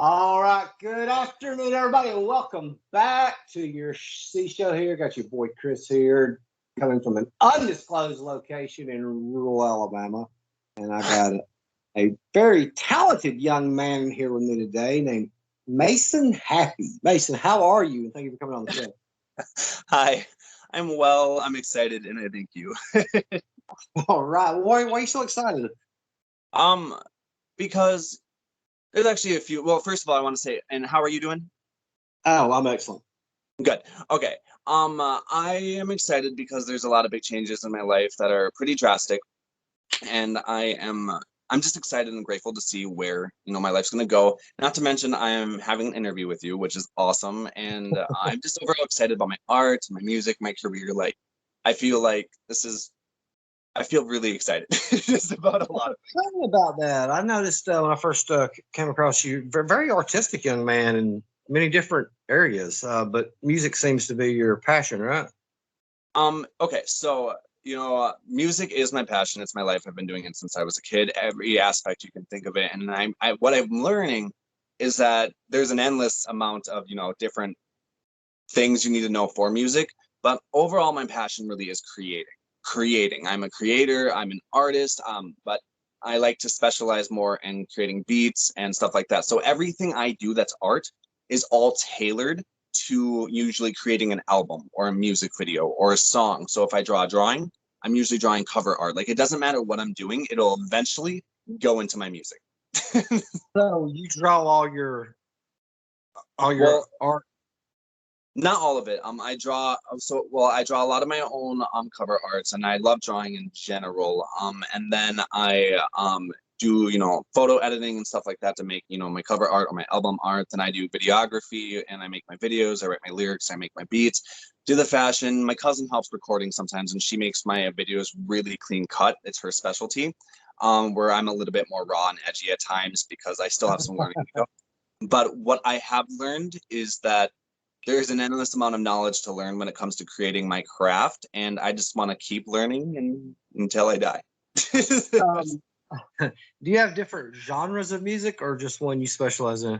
All right. Good afternoon, everybody. Welcome back to your C show here. Got your boy Chris here, coming from an undisclosed location in rural Alabama. And I got a very talented young man here with me today named Mason Haffie. Mason, how are you? And thank you for coming on the show. Hi, I'm well. I'm excited, and I thank you. All right. Why are you so excited? Um, because there's actually a few. Well, first of all, I want to say, and how are you doing? Oh, I'm excellent. Good. Okay. I am excited because there's a lot of big changes in my life that are pretty drastic, and I'm just excited and grateful to see where my life's gonna go. Not to mention, I am having an interview with you, which is awesome, and I'm just overall excited about my art, my music, my career. Like, I feel like I feel really excited just about a lot of things. Tell me about that. I noticed when I first came across you, very artistic young man in many different areas, but music seems to be your passion, right? Okay, so music is my passion. It's my life. I've been doing it since I was a kid. Every aspect you can think of it, and what I'm learning is that there's an endless amount of different things you need to know for music. But overall, my passion really is creating. I'm a creator, I'm an artist, but I like to specialize more in creating beats and stuff like that. So everything I do that's art is all tailored to usually creating an album or a music video or a song. So if I draw a drawing, I'm usually drawing cover art. Like, it doesn't matter what I'm doing, it'll eventually go into my music. So you draw all your Well, art. not all of it. I draw a lot of my own cover arts, and I love drawing in general. And then I do photo editing and stuff like that to make my cover art or my album art. Then I do videography, and I make my videos. I write my lyrics. I make my beats. Do the fashion. My cousin helps recording sometimes, and she makes my videos really clean cut. It's her specialty. Where I'm a little bit more raw and edgy at times because I still have some learning to go. But what I have learned is that there's an endless amount of knowledge to learn when it comes to creating my craft, and I just want to keep learning until I die. Um, do you have different genres of music, or just one you specialize in?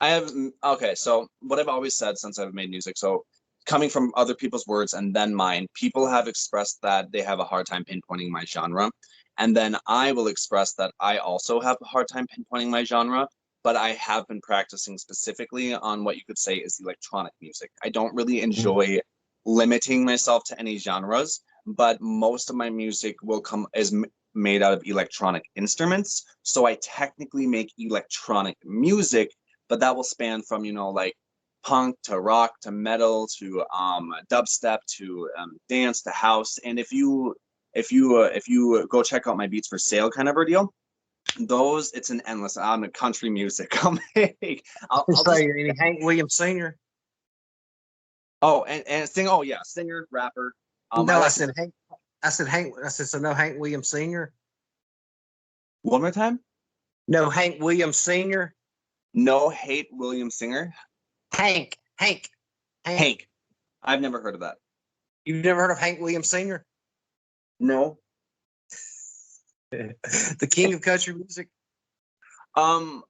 I have Okay, so what I've always said since I've made music, so coming from other people's words and then mine, people have expressed that they have a hard time pinpointing my genre. And then I will express that I also have a hard time pinpointing my genre, but I have been practicing specifically on what you could say is electronic music. I don't really enjoy limiting myself to any genres, but most of my music will come is made out of electronic instruments. So I technically make electronic music, but that will span from like punk to rock to metal to dubstep to dance to house. And if you go check out my beats for sale kind of a deal, those it's an endless amount of country music. I'll Say just any Hank Williams Sr.? and sing. Oh yeah, singer, rapper. No, I I like said Hank. I said Hank. I said so. No Hank Williams Sr. one more time. No Hank Williams Sr. No hate William Singer. Hank. Hank. I've never heard of that. You've never heard of Hank Williams Sr.? No. The king of country music. Um.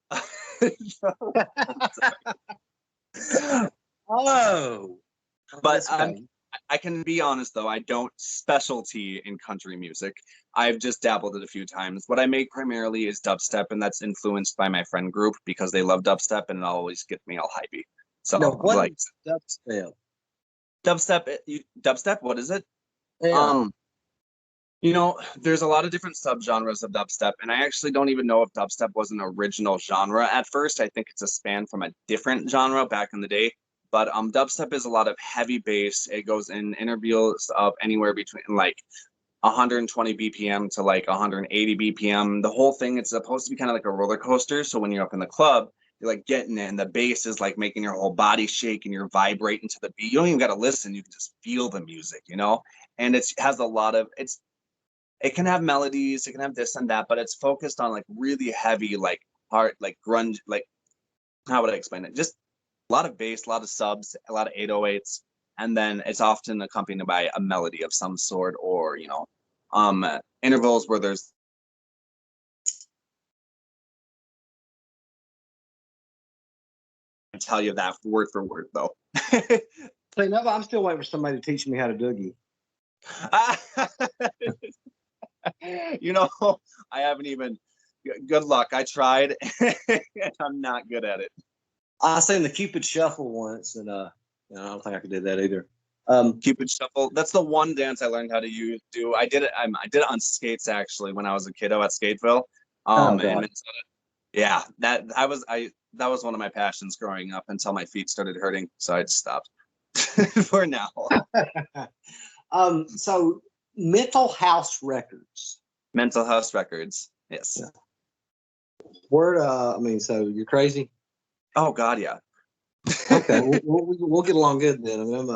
Oh, But I can be honest though, I don't specialty in country music. I've just dabbled it a few times. What I make primarily is dubstep, and that's influenced by my friend group because they love dubstep, and it always gets me all hypey. So no. What like is dubstep? dubstep, what is it? Yeah. Um, there's a lot of different subgenres of dubstep, and I actually don't even know if dubstep was an original genre at first. I think it's a span from a different genre back in the day. But dubstep is a lot of heavy bass. It goes in intervals of anywhere between like 120 BPM to like 180 BPM. The whole thing, it's supposed to be kind of like a roller coaster. So when you're up in the club, you're like getting it, and the bass is like making your whole body shake, and you're vibrating to the beat. You don't even got to listen; you can just feel the music. And it has a lot of it's it can have melodies, it can have this and that, but it's focused on like really heavy, like hard, like grunge, like how would I explain it? Just a lot of bass, a lot of subs, a lot of 808s, and then it's often accompanied by a melody of some sort, or intervals where there's tell you that word for word, though. See, no, I'm still waiting for somebody to teach me how to doogie. You know, I haven't even. Good luck. I tried, and I'm not good at it. I seen the Cupid Shuffle once, and I don't think I could do that either. Cupid Shuffle. That's the one dance I learned how to do. I did it. I did it on skates actually when I was a kiddo at Skateville. In Minnesota. Yeah, that was one of my passions growing up until my feet started hurting, so I just stopped for now. So Mental House Records. Mental House Records. Yes. Yeah. Word. I mean, so you're crazy. Oh God, yeah. Okay, we'll get along good then. I mean,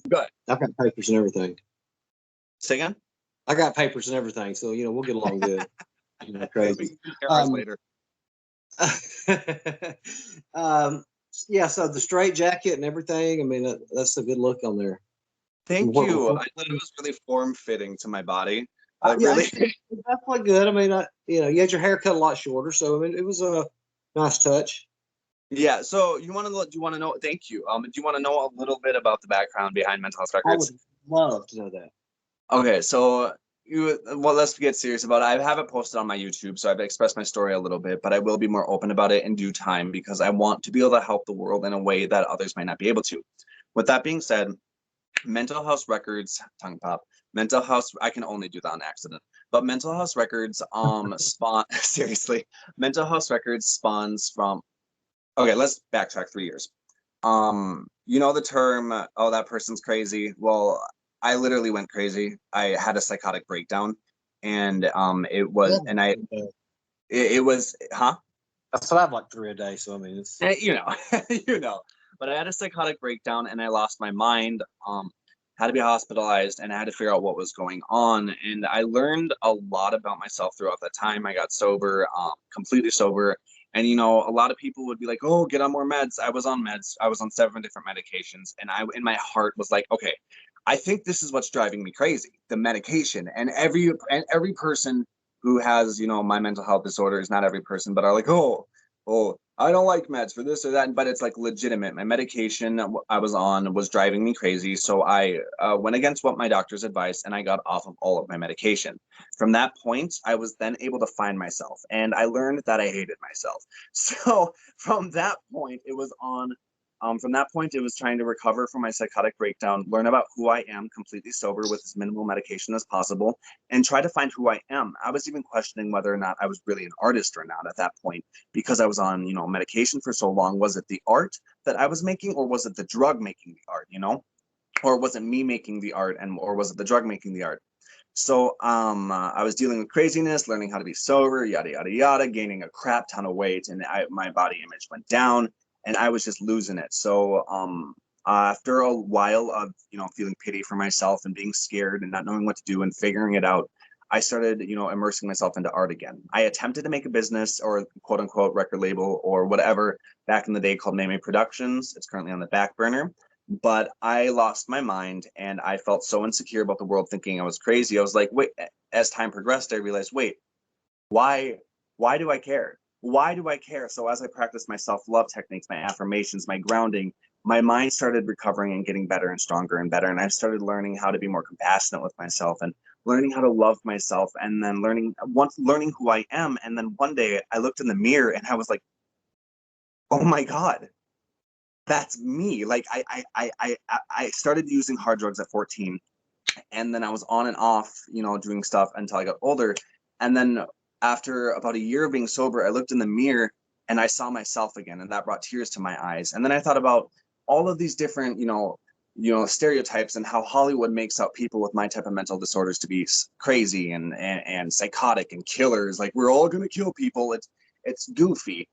good. I've got papers and everything. Say again? I got papers and everything, so we'll get along good. Crazy. Later. Yeah. So the straight jacket and everything. I mean, that's a good look on there. Thank you. I thought it was really form fitting to my body. Really, it's definitely good. I mean, you had your hair cut a lot shorter, so I mean, it was a nice touch. Yeah. So do you want to know? Thank you. Do you want to know a little bit about the background behind Mental House Records? I would love to know that. Okay, so let's get serious about it. I have it posted on my YouTube, so I've expressed my story a little bit, but I will be more open about it in due time because I want to be able to help the world in a way that others might not be able to. With that being said, Mental House Records, tongue pop, Mental House, I can only do that on accident, but Mental House Records, seriously, Mental House Records spawns from, okay, let's backtrack 3 years. The term, oh, that person's crazy. Well, I literally went crazy. I had a psychotic breakdown, and it was, and it was, huh? That's what I have like 3 a day. So I mean, it's But I had a psychotic breakdown, and I lost my mind. Had to be hospitalized, and I had to figure out what was going on. And I learned a lot about myself throughout that time. I got sober, completely sober. And a lot of people would be like, "Oh, get on more meds." I was on meds. I was on 7 different medications, and I, in my heart, was like, "Okay, I think this is what's driving me crazy, the medication." And every person who has, my mental health disorders, not every person, but are like, "Oh, I don't like meds for this or that," but it's like legitimate. My medication I was on was driving me crazy, so I went against what my doctors advised, and I got off of all of my medication. From that point, I was then able to find myself, and I learned that I hated myself. So from that point, it was trying to recover from my psychotic breakdown, learn about who I am completely sober with as minimal medication as possible, and try to find who I am. I was even questioning whether or not I was really an artist or not at that point, because I was on, medication for so long. Was it the art that I was making, or was it the drug making the art, or was it me making the art, or was it the drug making the art? So I was dealing with craziness, learning how to be sober, yada, yada, yada, gaining a crap ton of weight, and my body image went down, and I was just losing it. So after a while of, feeling pity for myself and being scared and not knowing what to do and figuring it out, I started, immersing myself into art again. I attempted to make a business or quote unquote record label or whatever back in the day called Meme Productions. It's currently on the back burner. But I lost my mind, and I felt so insecure about the world, thinking I was crazy. I was like, wait, as time progressed, I realized, wait, why do I care? Why do I care? So as I practiced my self-love techniques, my affirmations, my grounding, my mind started recovering and getting better and stronger and better. And I started learning how to be more compassionate with myself and learning how to love myself, and then learning who I am. And then one day I looked in the mirror and I was like, oh my God, that's me. Like I started using hard drugs at 14, and then I was on and off, doing stuff until I got older. And then after about a year of being sober, I looked in the mirror and I saw myself again, and that brought tears to my eyes. And then I thought about all of these different, stereotypes and how Hollywood makes out people with my type of mental disorders to be crazy and psychotic and killers. Like, we're all gonna kill people. It's goofy.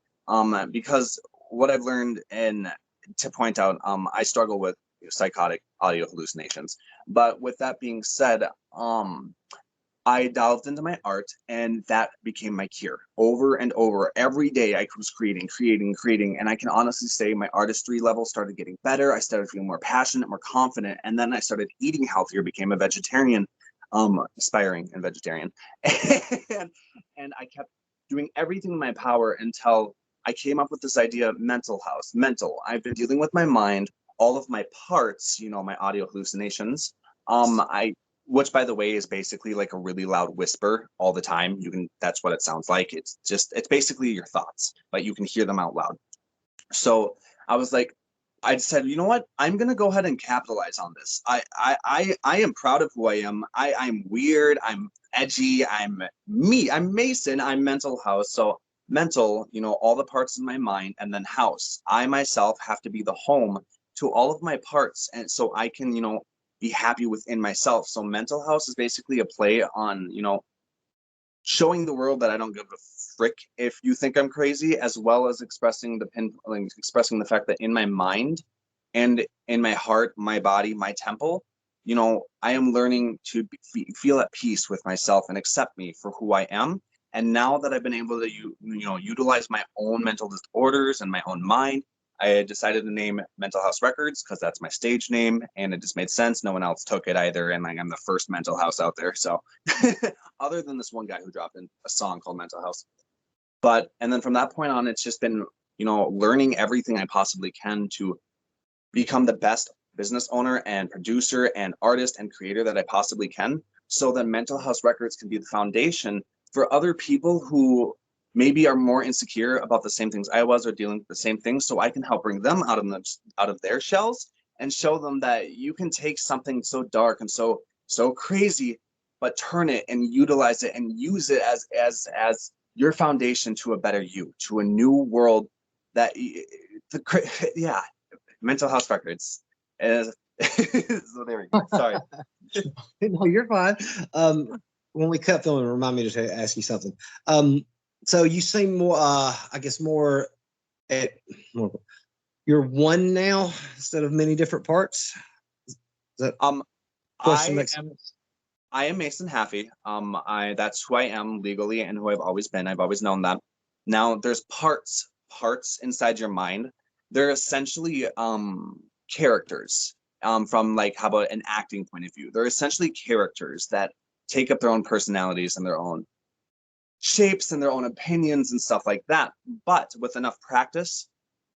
Because what I've learned, and to point out, I struggle with psychotic audio hallucinations. But with that being said, I delved into my art, and that became my cure. Over and over, every day I was creating, and I can honestly say my artistry level started getting better. I started feeling more passionate, more confident, and then I started eating healthier, became a vegetarian, aspiring and vegetarian, and I kept doing everything in my power until I came up with this idea of mental house. Mental. I've been dealing with my mind, all of my parts, my audio hallucinations. Which by the way is basically like a really loud whisper all the time. That's what it sounds like. It's basically your thoughts, but you can hear them out loud. So I was like, I said, you know what? I'm gonna go ahead and capitalize on this. I am proud of who I am. I'm weird. I'm edgy. I'm me. I'm Mason. I'm mental house. So mental, all the parts in my mind, and then house. I myself have to be the home to all of my parts, and so I can, be happy within myself. So mental house is basically a play on, showing the world that I don't give a frick if you think I'm crazy, as well as expressing the fact that in my mind and in my heart, my body, my temple, I am learning to feel at peace with myself and accept me for who I am. And now that I've been able to, utilize my own mental disorders and my own mind, I decided to name Mental House Records because that's my stage name, and it just made sense. No one else took it either, and I'm the first mental house out there. So, other than this one guy who dropped in a song called Mental House, and then from that point on, it's just been learning everything I possibly can to become the best business owner and producer and artist and creator that I possibly can, so that Mental House Records can be the foundation for other people who maybe are more insecure about the same things I was or dealing with the same things, so I can help bring them out of their shells and show them that you can take something so dark and so crazy, but turn it and utilize it and use it as your foundation to a better you, to a new world that yeah, Mental House Records. So there we go. Sorry. No, you're fine. When we cut film, remind me to ask you something. So you seem more, I guess, more you're one now instead of many different parts. Is that question makes sense? I am Mason Haffie. That's who I am legally and who I've always been. I've always known that. Now there's parts inside your mind. They're essentially characters. From like, how about an acting point of view? They're essentially characters that take up their own personalities and their own shapes and their own opinions and stuff like that. But with enough practice,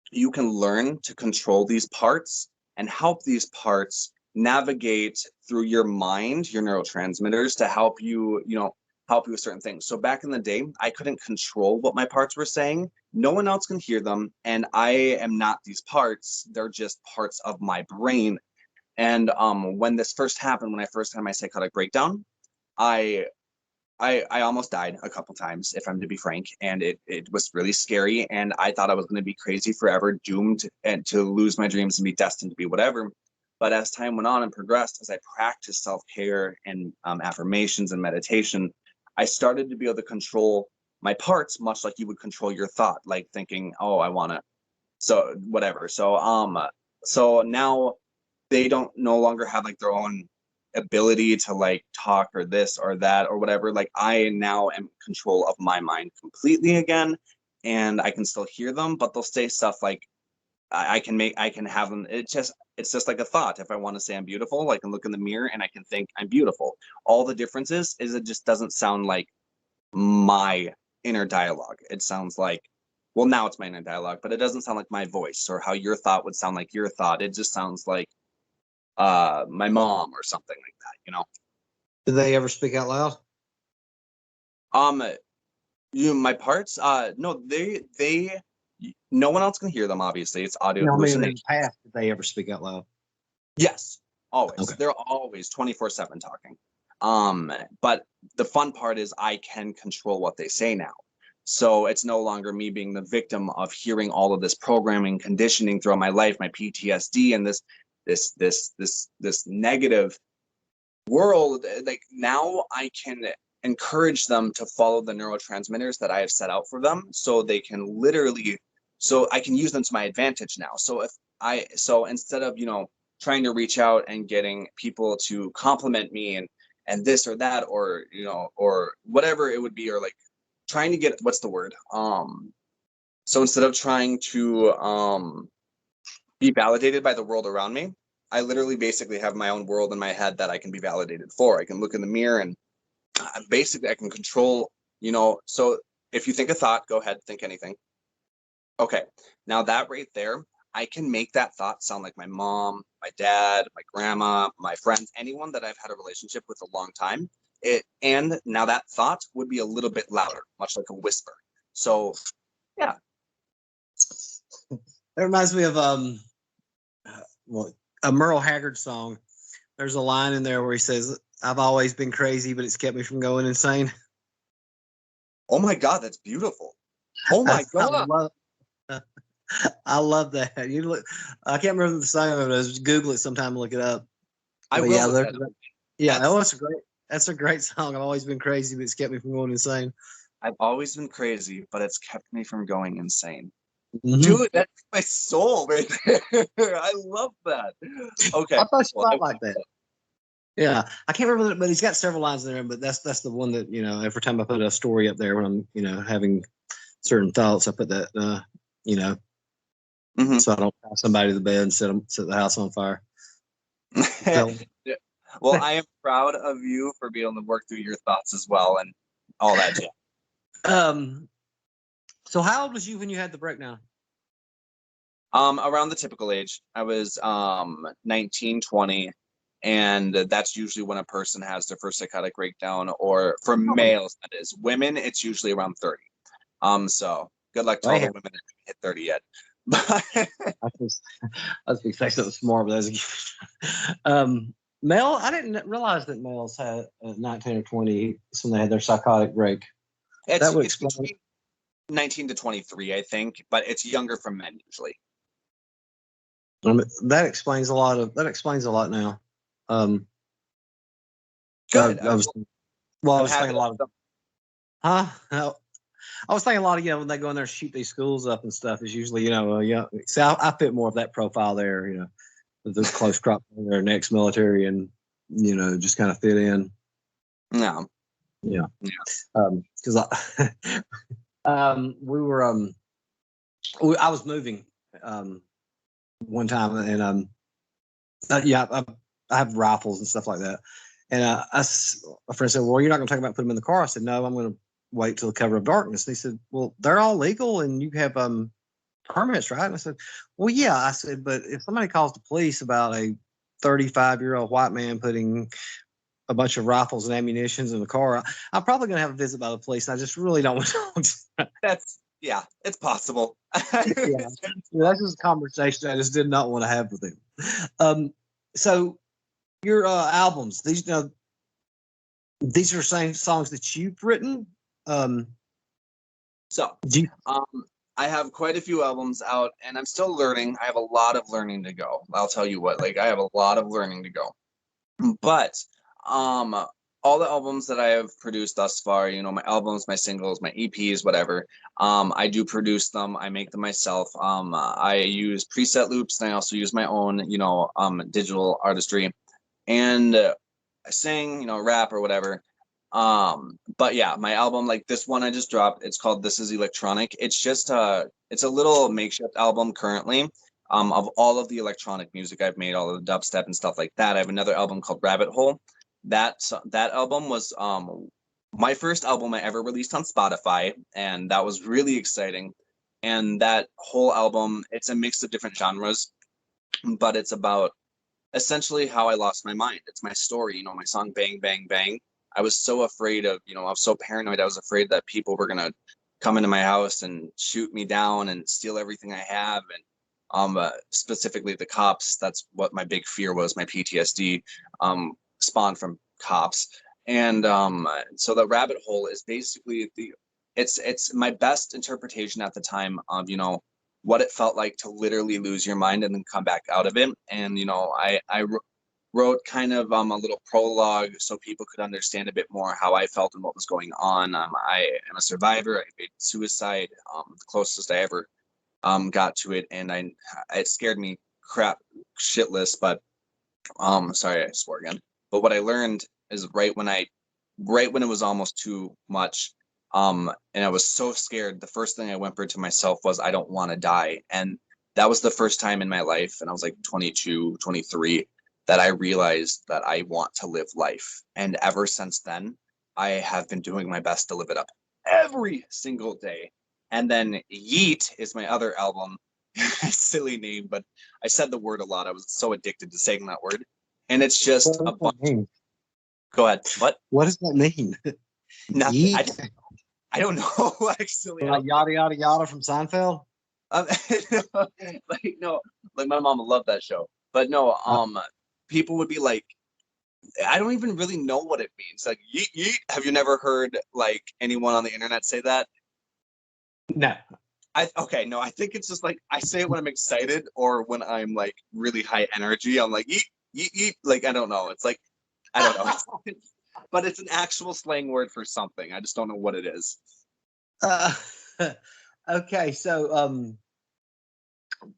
you can learn to control these parts and help these parts navigate through your mind, your neurotransmitters, to help you with certain things. So back in the day, I couldn't control what my parts were saying. No one else can hear them. And I am not these parts. They're just parts of my brain. And when this first happened, when I first had my psychotic breakdown, I almost died a couple times, if I'm to be frank, and it was really scary, and I thought I was going to be crazy forever, doomed and to lose my dreams and be destined to be whatever. But as time went on and progressed, as I practiced self-care and affirmations and meditation, I started to be able to control my parts, much like you would control your thought, like thinking, oh, I want to, so whatever. So now they don't no longer have like their own ability to like talk or this or that or whatever. Like I now am in control of my mind completely again, and I can still hear them, but they'll say stuff like I can have them. It's just like a thought. If I want to say I'm beautiful, I can look in the mirror and I can think I'm beautiful. All the difference is it just doesn't sound like my inner dialogue. It sounds like, well, now it's my inner dialogue, but it doesn't sound like my voice or how your thought would sound like your thought. It just sounds like my mom or something like that. Do they ever speak out loud? My parts, no, they no one else can hear them, obviously. It's audio hallucination. In the past, did they ever speak out loud? Yes, always. Okay. They're always 24/7 talking. But the fun part is I can control what they say now. So it's no longer me being the victim of hearing all of this programming, conditioning throughout my life, my PTSD, and this negative world. Like now I can encourage them to follow the neurotransmitters that I have set out for them, so they can literally, so I can use them to my advantage now. So instead of trying to reach out and getting people to compliment me and this or that, or or whatever it would be, or like trying to get, what's the word, so instead of trying to be validated by the world around me, I literally basically have my own world in my head that I can be validated for. I can look in the mirror and basically I can control, so if you think a thought, go ahead, think anything. Okay, now that right there, I can make that thought sound like my mom, my dad, my grandma, my friends, anyone that I've had a relationship with a long time. And now that thought would be a little bit louder, much like a whisper. So yeah. That reminds me of well, a Merle Haggard song. There's a line in there where he says, "I've always been crazy, but it's kept me from going insane." Oh my God, that's beautiful. Oh I, my I God. love, I love that. You look, I can't remember the song of it. Just Google it sometime and look it up. I But will yeah, look that up. yeah, That's, that's a great. That's a great song. I've always been crazy, but it's kept me from going insane. I've always been crazy, but it's kept me from going insane. Mm-hmm. Dude, that's my soul right there. I love that. Okay. I thought you Well, might like that. Yeah, I can't remember, but he's got several lines in there. But that's the one that every time I put a story up there when I'm having certain thoughts, I put that so I don't tie somebody to the bed and set the house on fire. Well, I am proud of you for being able to work through your thoughts as well and all that jazz. So how old was you when you had the breakdown? Around the typical age. I was 19, 20, and that's usually when a person has their first psychotic breakdown, or for males, that is. Women, it's usually around 30. So good luck to all the women that haven't hit 30 yet. I was expecting something more, but male, I didn't realize that males had 19 or 20 when they had their psychotic break. That would explain between 19 to 23, I think, but it's younger for men usually. That explains a lot now. Good. I was thinking a lot of, I was thinking a lot of, when they go in there and shoot these schools up and stuff, is usually, see, I fit more of that profile there, with those close crop there, ex-military, and, just kind of fit in. No. Yeah. Because we were, I was moving one time, and I have rifles and stuff like that. And a friend said, "Well, you're not going to talk about putting them in the car." I said, "No, I'm going to wait till the cover of darkness." And he said, "Well, they're all legal, and you have permits, right?" And I said, "Well, yeah." I said, "But if somebody calls the police about a 35-year-old white man putting a bunch of rifles and ammunitions in the car, I'm probably going to have a visit by the police. And I just really don't want to." It's possible. That's just a conversation I just did not want to have with him. So your albums, these are same songs that you've written. I have quite a few albums out, and I'm still learning. I have a lot of learning to go. I'll tell you what, I have a lot of learning to go. But all the albums that I have produced thus far, my albums, my singles, my EPs, whatever, I do produce them. I make them myself. I use preset loops, and I also use my own, digital artistry, and I sing, rap or whatever. But yeah, my album, like this one I just dropped, it's called This Is Electronic. It's just it's a little makeshift album currently. Of all of the electronic music I've made, all of the dubstep and stuff like that. I have another album called Rabbit Hole. That album was my first album I ever released on Spotify, and that was really exciting. And that whole album, it's a mix of different genres, but it's about essentially how I lost my mind. It's my story, my song Bang Bang Bang. I was so afraid of, I was so paranoid. I was afraid that people were gonna come into my house and shoot me down and steal everything I have, and specifically the cops. That's what my big fear was. My PTSD spawned from cops. And so the rabbit hole is basically it's my best interpretation at the time of what it felt like to literally lose your mind and then come back out of it. And I wrote kind of a little prologue so people could understand a bit more how I felt and what was going on. I am a survivor. I made suicide, the closest I ever got to it, and it scared me crap shitless. But sorry, I swore again. But what I learned is right when it was almost too much, and I was so scared, the first thing I whimpered to myself was, I don't want to die. And that was the first time in my life, and I was like 22, 23, that I realized that I want to live life. And ever since then, I have been doing my best to live it up every single day. And then Yeet is my other album. Silly name, but I said the word a lot. I was so addicted to saying that word. And it's just a bunch. Go ahead. What? What does that mean? Nothing. Yeet? I don't know, actually. Like yada yada yada from Seinfeld? Um, no, like my mom loved that show. But no, people would be like, I don't even really know what it means. Like yeet yeet. Have you never heard like anyone on the internet say that? No. I think it's just like I say it when I'm excited or when I'm like really high energy. I'm like yeet yeet yeet. Like I don't know. It's like I don't know. But it's an actual slang word for something. I just don't know what it is. Okay, so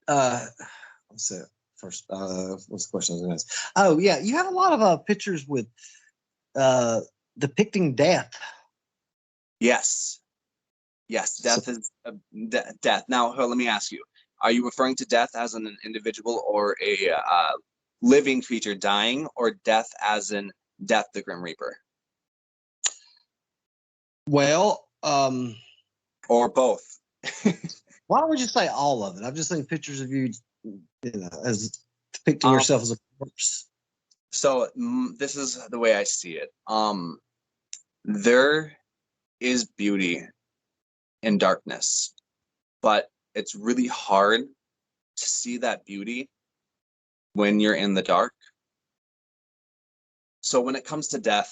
what's the first what's the question I was gonna ask? Oh yeah, you have a lot of pictures with depicting death. Yes. Death is death. Now, let me ask you: are you referring to death as an individual or a living creature dying, or death as in Death the Grim Reaper? Well, or both. Why don't we just say all of it? I'm just saying pictures of you, as depicting yourself as a corpse. So this is the way I see it. There is beauty in darkness, but it's really hard to see that beauty when you're in the dark. So when it comes to death,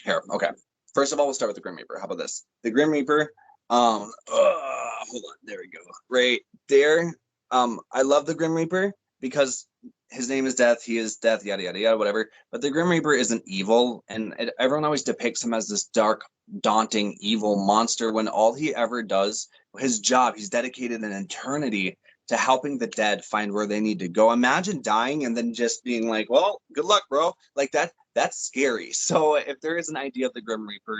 okay. First of all, we'll start with the Grim Reaper. How about this? The Grim Reaper, hold on, there we go. Right there. I love the Grim Reaper because his name is Death, he is Death, yada yada yada, whatever. But the Grim Reaper isn't evil, and everyone always depicts him as this dark, daunting, evil monster when all he ever does, his job, he's dedicated an eternity to helping the dead find where they need to go. Imagine dying and then just being like, well, good luck, bro. Like that's scary. So if there is an idea of the Grim Reaper,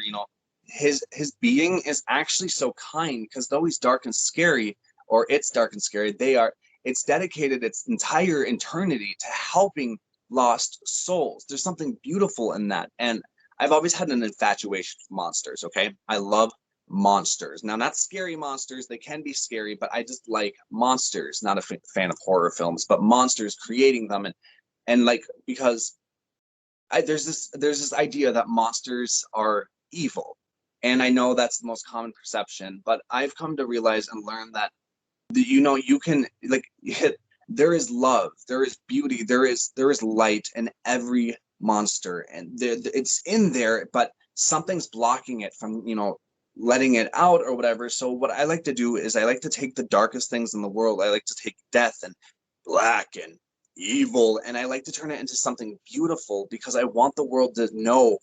his being is actually so kind, because though he's dark and scary, or it's dark and scary, it's dedicated its entire eternity to helping lost souls. There's something beautiful in that. And I've always had an infatuation with monsters, okay? I love monsters. Now, not scary monsters. They can be scary, but I just like monsters. Not a fan of horror films, but monsters, creating them. And like, because there's this idea that monsters are evil. And I know that's the most common perception, but I've come to realize and learn that you can there is love, there is beauty, there is light in every monster, and it's in there, but something's blocking it from letting it out or whatever. So what I like to do is I like to take the darkest things in the world. I like to take death and black and evil, and I like to turn it into something beautiful, because I want the world to know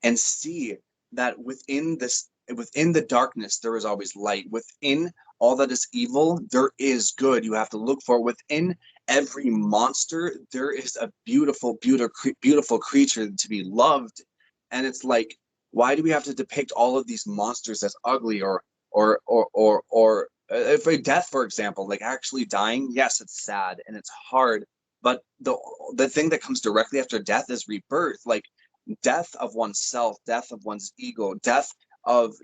and see that within the darkness there is always light. Within all that is evil, there is good. You have to look for within every monster. There is a beautiful creature to be loved. And it's like, why do we have to depict all of these monsters as ugly or for death, for example, like actually dying? Yes, it's sad and it's hard, but the thing that comes directly after death is rebirth. Like death of oneself, death of one's ego, death of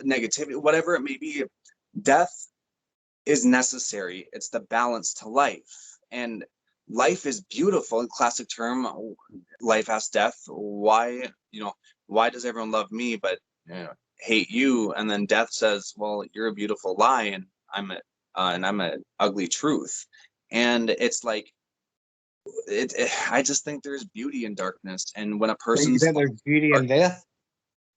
negativity, whatever it may be. Death is necessary. It's the balance to life, and life is beautiful. In classic term, life has death. Why does everyone love me but hate you? And then death says, well, you're a beautiful lie, and I'm an ugly truth. And it's like, I just think there's beauty in darkness, and when a person's there's beauty in death.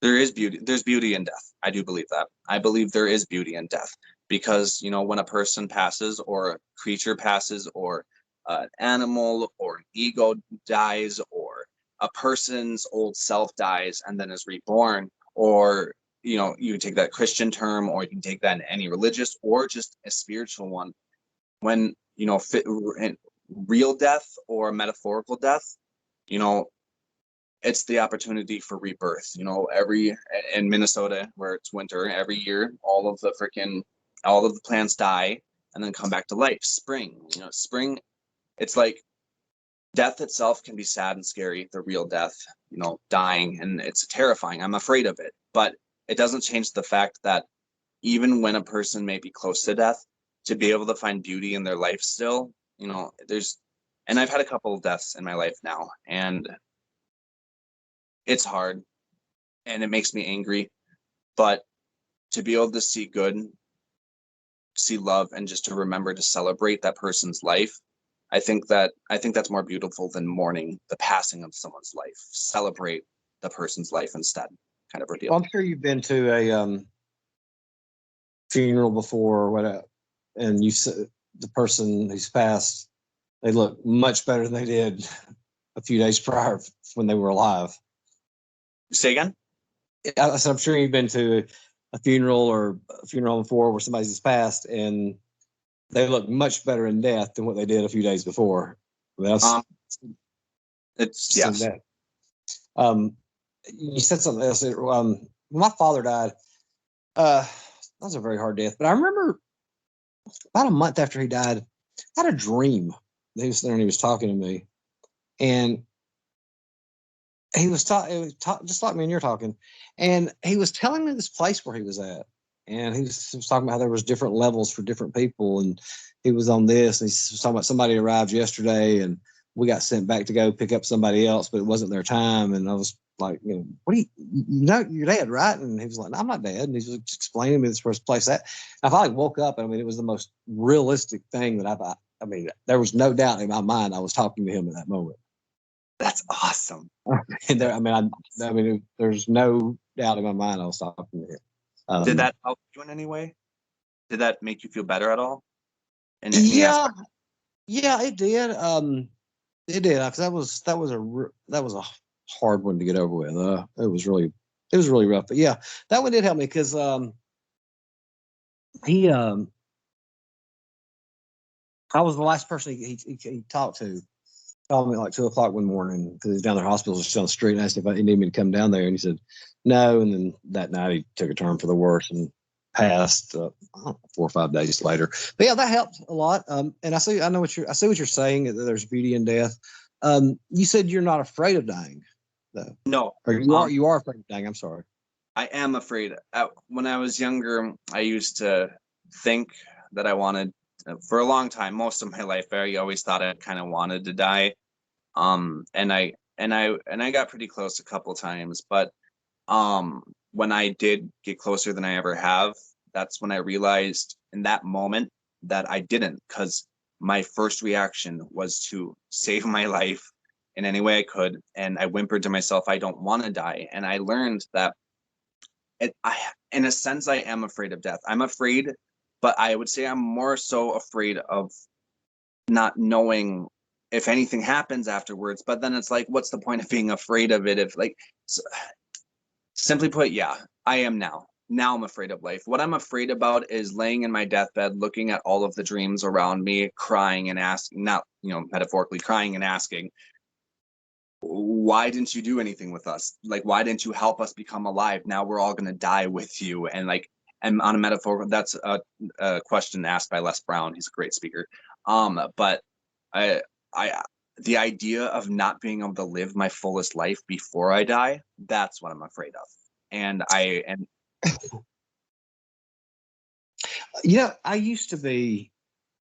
There is beauty. There's beauty in death. I do believe that. I believe there is beauty in death, because when a person passes, or a creature passes, or an animal or an ego dies, or a person's old self dies and then is reborn, or you take that Christian term, or you can take that in any religious or just a spiritual one. When real death or metaphorical death, it's the opportunity for rebirth. In Minnesota, where it's winter, every year all of the plants die and then come back to life. Spring, it's like death itself can be sad and scary, the real death, dying, and it's terrifying. I'm afraid of it, but it doesn't change the fact that even when a person may be close to death, to be able to find beauty in their life still, and I've had a couple of deaths in my life now, and it's hard and it makes me angry, but to be able to see good, see love, and just to remember to celebrate that person's life, I think that's more beautiful than mourning the passing of someone's life. Celebrate the person's life instead, kind of a deal. Well, I'm sure you've been to a funeral before or whatever, and you said the person who's passed, they look much better than they did a few days prior when they were alive. Say again? I said, I'm sure you've been to a funeral before where somebody's just passed, and they look much better in death than what they did a few days before. It's yes. That. You said something else. When my father died, that was a very hard death. But I remember about a month after he died, I had a dream. He was there and he was talking to me, and he was talking just like me and you're talking, and he was telling me this place where he was at, and he was talking about how there was different levels for different people, and he was on this, and he was talking about somebody arrived yesterday, and we got sent back to go pick up somebody else, but it wasn't their time, and I was like, what do you know your dad, right? And he was like, no, I'm not dead, and he was explaining to me this first place that. And I finally woke up, and I mean, it was the most realistic thing that there was no doubt in my mind I was talking to him at that moment. That's awesome. And there's no doubt in my mind I was talking to him. Did that help you in any way? Did that make you feel better at all? Yeah, it did. It did, because that was a hard one to get over with. It was really rough. But yeah, that one did help me because he I was the last person he talked to. Called me at like 2:00 one morning because he was down there, hospital just down the street, and asked if he needed me to come down there, and he said no. And then that night he took a turn for the worse and passed 4 or 5 days later. But yeah, that helped a lot. And I see what you're saying, that there's beauty in death. You said you're not afraid of dying, though. No, or you are afraid of dying. I'm sorry. I am afraid. When I was younger, I used to think that I wanted, for a long time, most of my life, I always thought I kind of wanted to die. And I got pretty close a couple times, but when I did get closer than I ever have, that's when I realized in that moment that I didn't, because my first reaction was to save my life in any way I could, and I whimpered to myself, I don't want to die. And I learned that in a sense, I am afraid of death. I'm afraid, but I would say I'm more so afraid of not knowing if anything happens afterwards. But then it's like, what's the point of being afraid of it? Simply put, yeah, I am now. Now I'm afraid of life. What I'm afraid about is laying in my deathbed, looking at all of the dreams around me, crying and asking, not, metaphorically crying and asking, why didn't you do anything with us? Like, why didn't you help us become alive? Now we're all going to die with you. And on a metaphor, that's a question asked by Les Brown. He's a great speaker. But the idea of not being able to live my fullest life before I die, that's what I'm afraid of. And I used to be,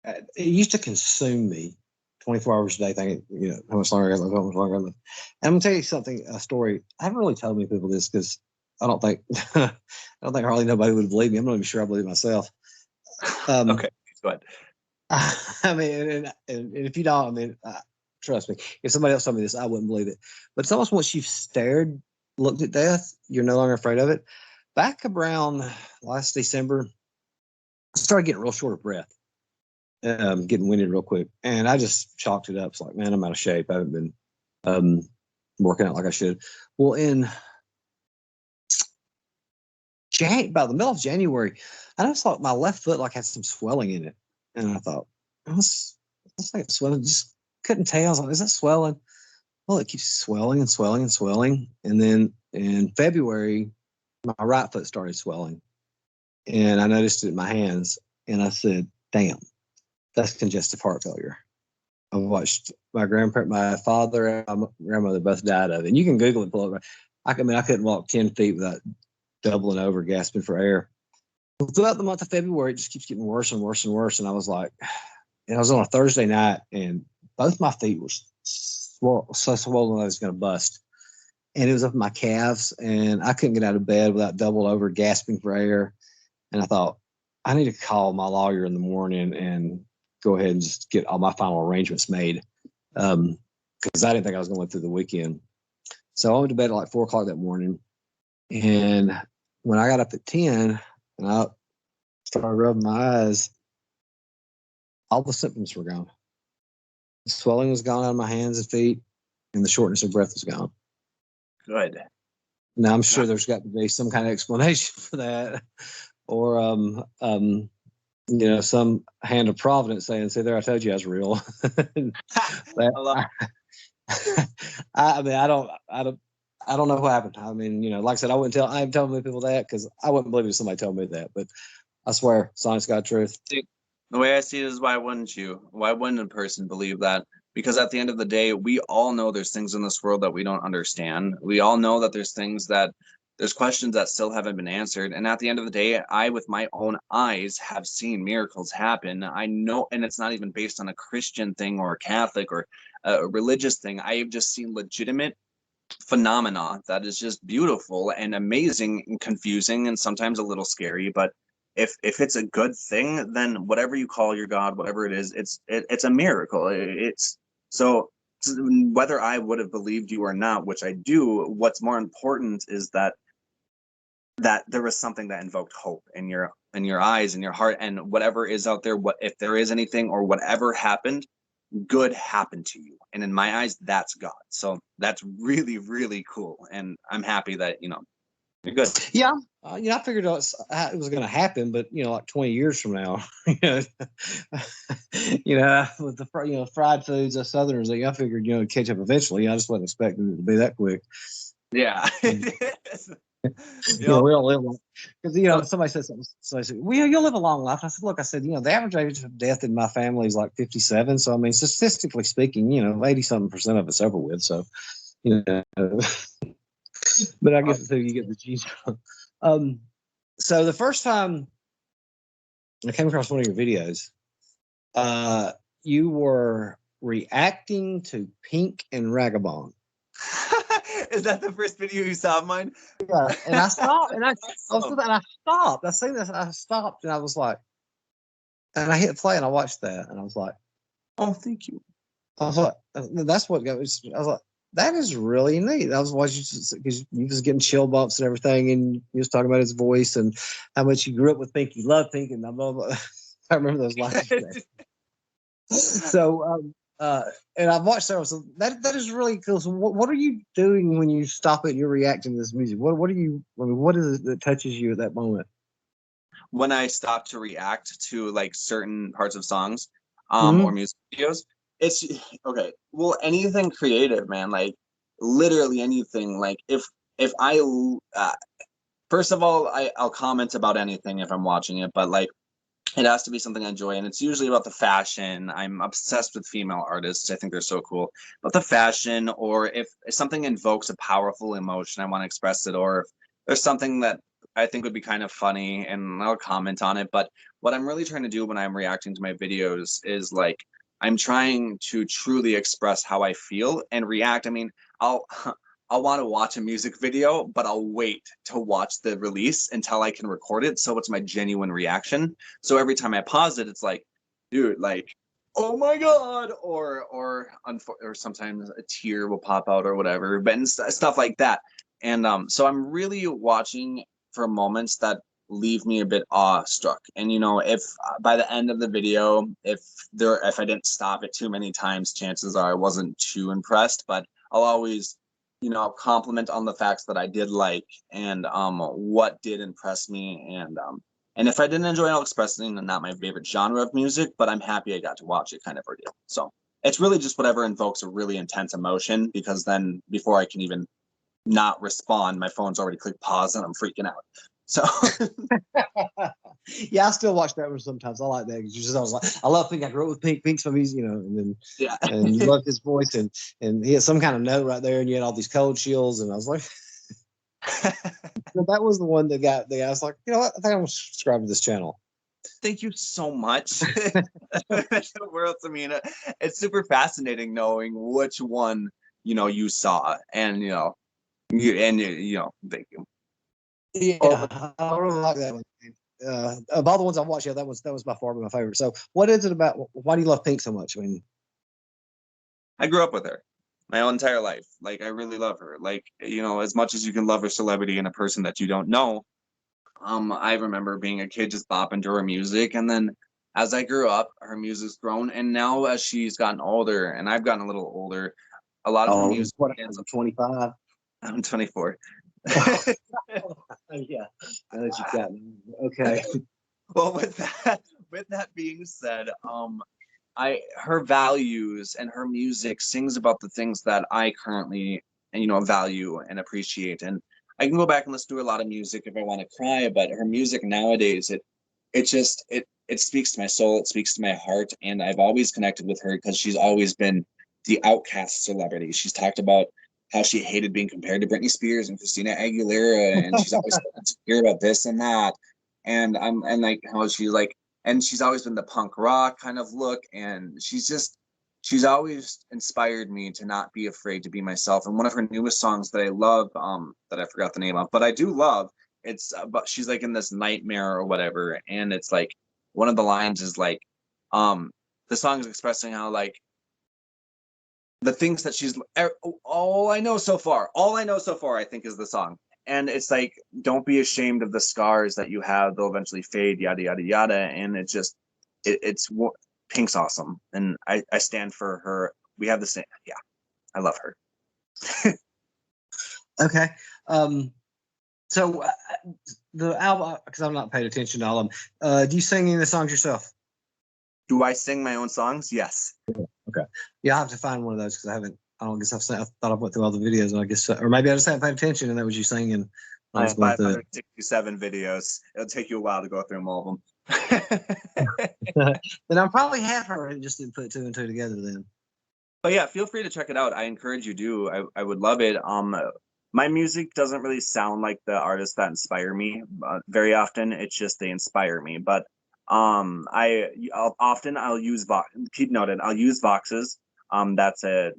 it used to consume me 24 hours a day thinking, how much longer I got, how much longer I live. And I'm going to tell you something, a story. I haven't really told many people this because I don't think hardly nobody would believe me. I'm not even sure I believe myself. Okay, go ahead. I mean, and if you don't, trust me, if somebody else told me this, I wouldn't believe it. But it's almost once you've looked at death, you're no longer afraid of it. Back around last December, I started getting real short of breath, getting winded real quick. And I just chalked it up. It's like, man, I'm out of shape. I haven't been working out like I should. Well, in about the middle of January, I just thought my left foot had some swelling in it. And I thought, it's like swelling. Just couldn't tell. I was like, is that swelling? Well, it keeps swelling and swelling and swelling. And then in February, my right foot started swelling. And I noticed it in my hands. And I said, damn, that's congestive heart failure. I watched my father and my grandmother both died of it. And you can Google it. I couldn't walk 10 feet without doubling over, gasping for air. throughout the month of February, it just keeps getting worse and worse and worse. And I was like, and I was on a Thursday night, and both my feet were so swollen I was going to bust. And it was up my calves, and I couldn't get out of bed without doubled over, gasping for air. And I thought, I need to call my lawyer in the morning and go ahead and just get all my final arrangements made. Because I didn't think I was going to live through the weekend. So I went to bed at like 4 o'clock that morning. And when I got up at 10 and I started rubbing my eyes, all the symptoms were gone. The swelling was gone out of my hands and feet, and the shortness of breath was gone. Good. Now, I'm sure there's got to be some kind of explanation for that, or some hand of providence saying, "See there, I told you I was real." I mean, I don't know what happened. I mean, like I said, I haven't told many people that because I wouldn't believe it if somebody told me that. But I swear, it's honest God truth. The way I see it is, why wouldn't you? Why wouldn't a person believe that? Because at the end of the day, we all know there's things in this world that we don't understand. We all know that there's questions that still haven't been answered. And at the end of the day, I, with my own eyes, have seen miracles happen. I know, and it's not even based on a Christian thing or a Catholic or a religious thing. I have just seen legitimate phenomena that is just beautiful and amazing and confusing and sometimes a little scary. But if it's a good thing, then whatever you call your God, whatever it is, it's a miracle. It's so whether I would have believed you or not, which I do, what's more important is that there was something that invoked hope in your eyes and your heart, and whatever is out there, what if there is anything or whatever happened, good happened to you. And in my eyes, that's God. So that's really, really cool. And I'm happy that, you're good. Yeah. I figured it was going to happen, but, like 20 years from now, with the, fried foods, us Southerners, I figured, catch up eventually. I just wasn't expecting it to be that quick. Yeah. We don't live long. Because, somebody said something. Somebody said, well, you'll live a long life. I said, look, the average age of death in my family is like 57. So, I mean, statistically speaking, 80-something% of it's over with. So, but I guess until you get the genes. So the first time I came across one of your videos, you were reacting to Pink and Ragabond. Is that the first video you saw of mine? Yeah, and I stopped, and I stopped. I seen this, and I stopped, and I was like, and I hit play, and I watched that, and I was like, oh, thank you. I was like, that's what got me. I was like, that is really neat. I was watching because you was getting chill bumps and everything, and you was talking about his voice and how much you grew up with Pink, you love Pink, and blah blah blah. I remember those lines. So, and I've watched several. So that is really cool. So, what are you doing when you stop it and you're reacting to this music? What are you? I mean, what is it that touches you at that moment? When I stop to react to like certain parts of songs, or music videos, it's okay. Well, anything creative, man. Like literally anything. Like if I, first of all, I'll comment about anything if I'm watching it, but like it has to be something I enjoy, and it's usually about the fashion. I'm obsessed with female artists. I think they're so cool. But the fashion, or if something invokes a powerful emotion, I want to express it, or if there's something that I think would be kind of funny, and I'll comment on it. But what I'm really trying to do when I'm reacting to my videos is like I'm trying to truly express how I feel and react. I mean, I'll want to watch a music video, but I'll wait to watch the release until I can record it. So it's my genuine reaction. So every time I pause it, it's like, dude, like, oh my God, or sometimes a tear will pop out or whatever, but and stuff like that. And so I'm really watching for moments that leave me a bit awestruck. And if by the end of the video, if I didn't stop it too many times, chances are I wasn't too impressed. But I'll always compliment on the facts that I did like and what did impress me, and if I didn't enjoy it, I'll express it. Not my favorite genre of music, but I'm happy I got to watch it, kind of ordeal. So it's really just whatever invokes a really intense emotion, because then before I can even not respond, my phone's already clicked pause and I'm freaking out. So yeah, I still watch that one sometimes. I like that. I was like, I love Pink. I grew up with Pink. Pink's my music, and then yeah, and you love his voice, and he had some kind of note right there, and you had all these cold chills, and I was like, But that was the one that got the. I was like, you know what? I think I'm gonna subscribe to this channel. Thank you so much. The world to me. It's super fascinating knowing which one you saw, and thank you. Yeah, I really like that one. Of all the ones I've watched, yeah, that was by far my favorite. So, what is it about? Why do you love Pink so much? I mean, I grew up with her my whole entire life. Like I really love her. Like as much as you can love a celebrity and a person that you don't know. I remember being a kid just bopping to her music, and then as I grew up, her music's grown, and now as she's gotten older, and I've gotten a little older, a lot of her music. What? I'm 25. I'm 24. Yeah, I know you got me. Okay. Well, with that being said, her values and her music sings about the things that I currently value and appreciate. And I can go back and listen to a lot of music if I want to cry, but her music nowadays, it speaks to my soul, it speaks to my heart, and I've always connected with her because she's always been the outcast celebrity. She's talked about how she hated being compared to Britney Spears and Christina Aguilera, and she's always insecure about this and that. And like how and she's always been the punk rock kind of look, and she's always inspired me to not be afraid to be myself. And one of her newest songs that I love, that I forgot the name of, but I do love, it's but she's like in this nightmare or whatever, and it's like one of the lines is like, the song is expressing how like the things that she's all I know so far, I think is the song. And it's like, don't be ashamed of the scars that you have, they'll eventually fade, yada yada yada. And it's Pink's awesome, and I stand for her. We have the same. Yeah, I love her. Okay. So the album, because I'm not paid attention to all of them. Do you sing any of the songs yourself? Do I sing my own songs? Yes. Okay. Yeah, I have to find one of those because I don't guess I thought I went through all the videos, and I guess, or maybe I just haven't paid attention, and that was you singing. I have 567 videos. It'll take you a while to go through them all of them. Then I'm probably half her and just didn't put two and two together then. But yeah, feel free to check it out. I encourage you to. I would love it. My music doesn't really sound like the artists that inspire me very often. It's just they inspire me. But I'll use keep noted. I'll use voxes. That's a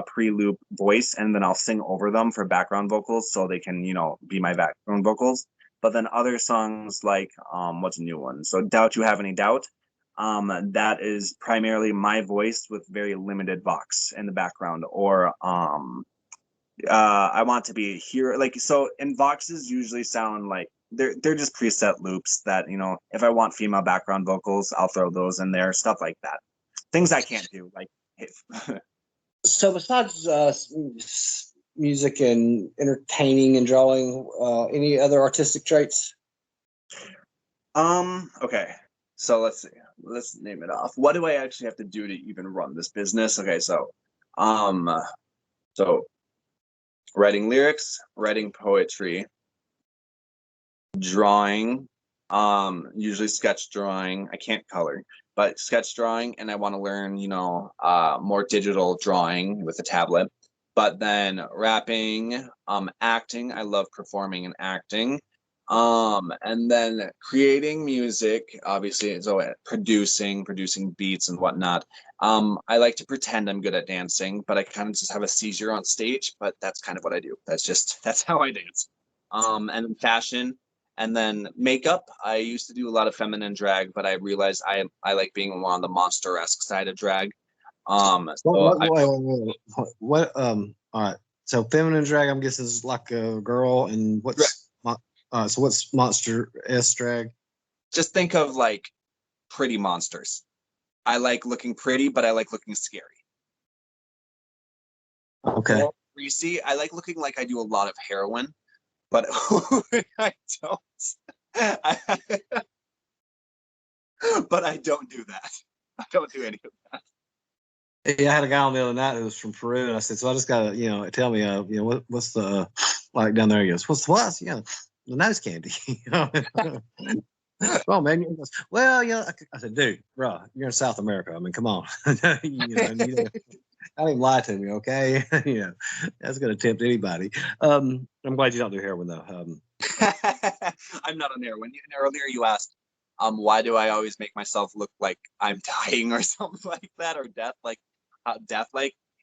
pre-loop voice, and then I'll sing over them for background vocals, so they can be my background vocals. But then other songs like what's a new one? So Doubt You Have Any Doubt. That is primarily my voice with very limited vox in the background, or I Want to Be Here. Like, so, and voxes usually sound like they're just preset loops that if I want female background vocals, I'll throw those in there, stuff like that. Things I can't do, like. So besides music and entertaining and drawing, any other artistic traits? Okay. So let's see. Let's name it off. What do I actually have to do to even run this business? Okay, so writing lyrics, writing poetry, drawing, usually sketch drawing. I can't color, but sketch drawing, and I want to learn, more digital drawing with a tablet. But then rapping, acting. I love performing and acting. And then creating music, obviously, so producing beats and whatnot. I like to pretend I'm good at dancing, but I kind of just have a seizure on stage, but that's kind of what I do. That's how I dance. And fashion, and then makeup. I used to do a lot of feminine drag, but I realized I like being on the monster-esque side of drag. What all right. So feminine drag, I'm guessing, is like a girl, and so what's monster-esque drag? Just think of like pretty monsters. I like looking pretty, but I like looking scary. Okay. Greasy. I like looking like I do a lot of heroin, but I don't. But I don't do that. I don't do any of that. Yeah, I had a guy on the other night who was from Peru, and I said, "So I just gotta, tell me, what's the like down there?" He goes, "What's the nose candy?" Oh man, he goes, "Well, I said, "Dude, bro, you're in South America. I mean, come on." Don't even lie to me, okay? That's gonna tempt anybody. I'm glad you don't do heroin though. I'm not on heroin. And earlier you asked, why do I always make myself look like I'm dying or something like that, or death like?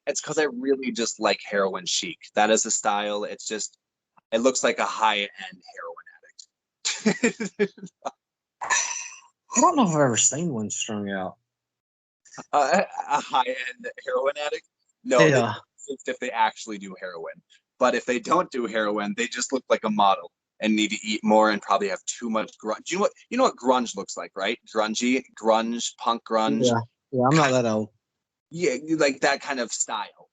It's because I really just like heroin chic. That is a style. It's just, it looks like a high-end heroin addict. I don't know if I've ever seen one strung out. A high-end heroin addict? No, Yeah. if they actually do heroin. But if they don't do heroin, they just look like a model and need to eat more and probably have too much grunge. You know what grunge looks like, right? Grunge, punk grunge. Yeah, I'm not that old. Yeah, like that kind of style.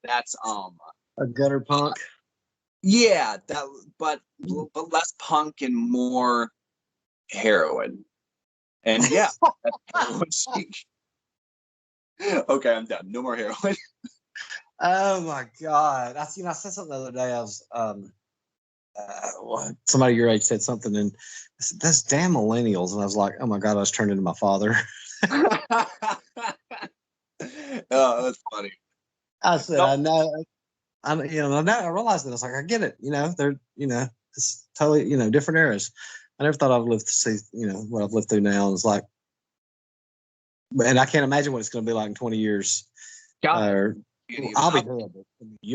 That's A gutter punk. yeah, but less punk and more heroin. And yeah, that's heroin chic. Okay, I'm done. No more heroin. Oh my god! I said something the other day. I was somebody your age said something, and I said, "That's damn millennials," and I was like, "Oh my god!" I was turned into my father. Oh, that's funny. I said, "I know." I realized that. I was like, I get it. They're it's totally different eras. I never thought I'd live to see what I've lived through now, and it's like, and I can't imagine what it's going to be like in 20 years. Yeah. I'll be dead.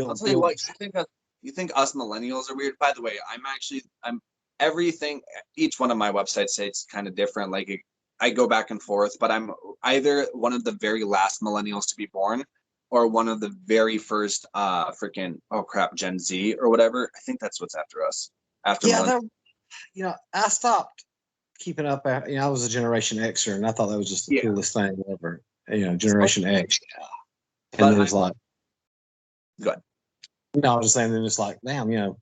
I'll tell you what. You think us millennials are weird? By the way, I'm everything. Each one of my websites say it's kind of different. Like I go back and forth, but I'm either one of the very last millennials to be born, or one of the very first freaking Gen Z or whatever. I think that's what's after us. I stopped keeping up. I was a Generation Xer, and I thought that was just the coolest thing ever. Generation X. And then it's like, good. No, I was just saying, then it's like, damn,